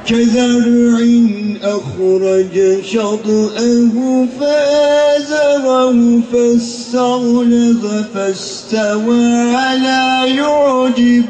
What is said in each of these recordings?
كزرع أخرج شطأه فآزره فاستغلظ فاستوى على يعجب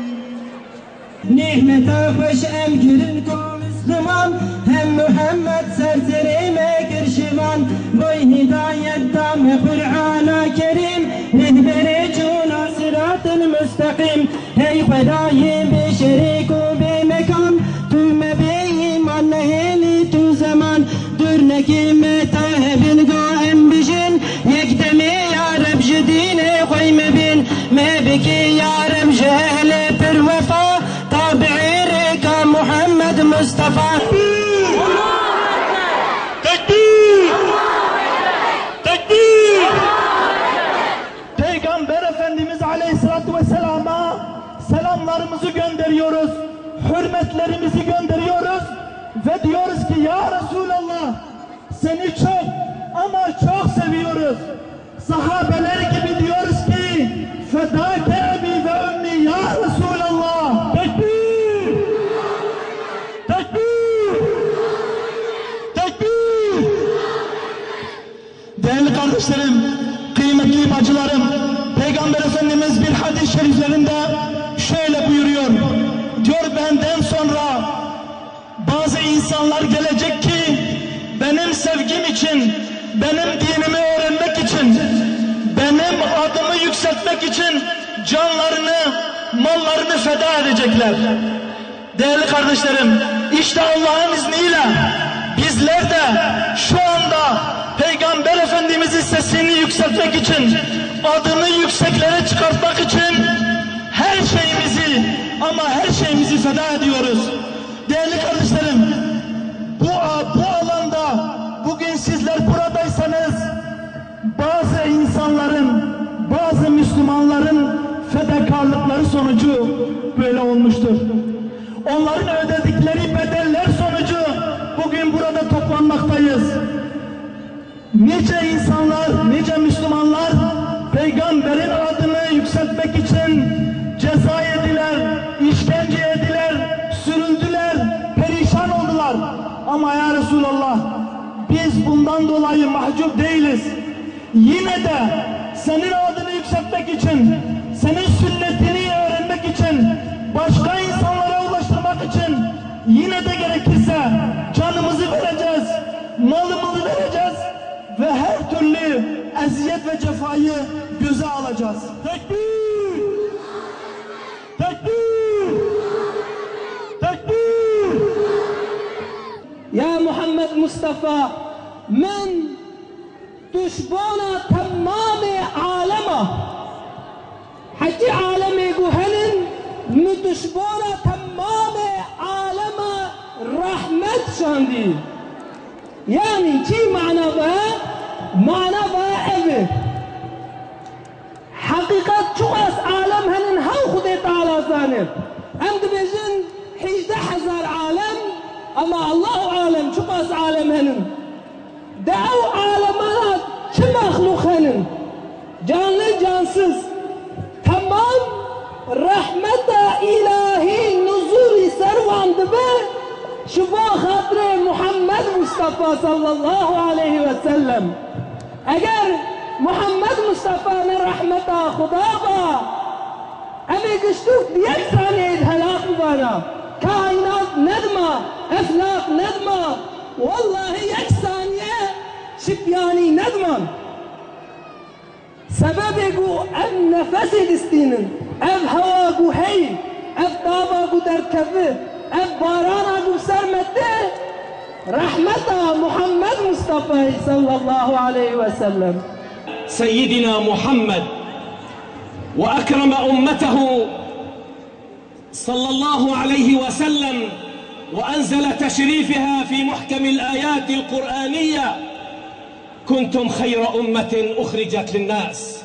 نعمة خوش ام گرنگو مسلمان هم محمد سرزري ما كرشمان بوي هداية دام قرآن كريم رهبري جونا صراط المستقيم هي خداي بشريك وبمكان تو مبيهم عنهيلي تو زمان درنكي متاهبين قائم بجن يقدمي يا رب جديني خوي مبين ما بكي يا رب جهل بالوفا تابعي ريكا محمد مصطفى Tekbir! Tekbir! Peygamber Efendimiz Aleyhisselatü Vesselam'a selamlarımızı gönderiyoruz, hürmetlerimizi gönderiyoruz ve diyoruz ki ya Resulallah seni çok ama çok seviyoruz. Sahabeler gibi diyoruz ki fedâke ebi ve ümmi ya Resulallah. Tekbir! Tekbir! Tekbir! Değerli kardeşlerim, kıymetli bacılarım, Peygamber Efendimiz bir hadis-i şeriflerinde şöyle buyuruyor. Diyor benden sonra bazı insanlar gelecek ki benim sevgim için, benim dinimi öğrenmek için, benim adımı yükseltmek için canlarını, mallarını feda edecekler. Değerli kardeşlerim, işte Allah'ın izniyle bizler de şu anda Peygamber Efendimiz'in sesini yükseltmek için, adını yükseklere çıkartmak için her şeyimizi ama her şeyimizi feda ediyoruz. Değerli kardeşlerim, bu alanda bugün sizler buradaysanız bazı insanların, bazı Müslümanların fedakarlıkları sonucu böyle olmuştur. Onların ödedikleri bedeller sonucu bugün burada toplanmaktayız. Nice insanlar, nice Müslümanlar Peygamberin adını yükseltmek için ceza yediler, işkence yediler, sürüldüler, perişan oldular. Ama ya Resulallah biz bundan dolayı mahcup değiliz. Yine de senin adını yükseltmek için, senin sünnetini öğrenmek için, başka insanlara ulaştırmak için yine de gerekirse canımızı vereceğiz, malımızı vereceğiz ve her türlü eziyet ve cefayı göze alacağız. Tekbir! Tekbir! Tekbir! Ya Muhammed Mustafa men düşbana tamamı alema haci alemi guhenin mi düşbana tamamı alema rahmet şandi yani ki mana ve evi hakikat çok az alem henin hav Khudet Ta'ala zanib hem de bejin 11,000 alem ama Allah alem çok az alem henin da'u alemanat çi mahluk henin canlı cansız tamam rahmeta ilahi nuzul servan dibe şuba hatire Muhammed Mustafa sallallahu aleyhi ve sellem eğer Muhammed Mustafa'nın rahmeta Khuda ba emi giştuk diyek saniye helak bana kainat nedma eflak nedma vallahi yek saniye şipyani nedman sebebi gu ev nefesi distinin ev hava gu hey ev dava gu derkevi ev barana gu sermette rahmeta Muhammed Mustafa sallallahu aleyhi ve sellem سيدنا محمد وأكرم أمته صلى الله عليه وسلم وأنزل تشريفها في محكم الآيات القرآنية كنتم خير أمة أخرجت للناس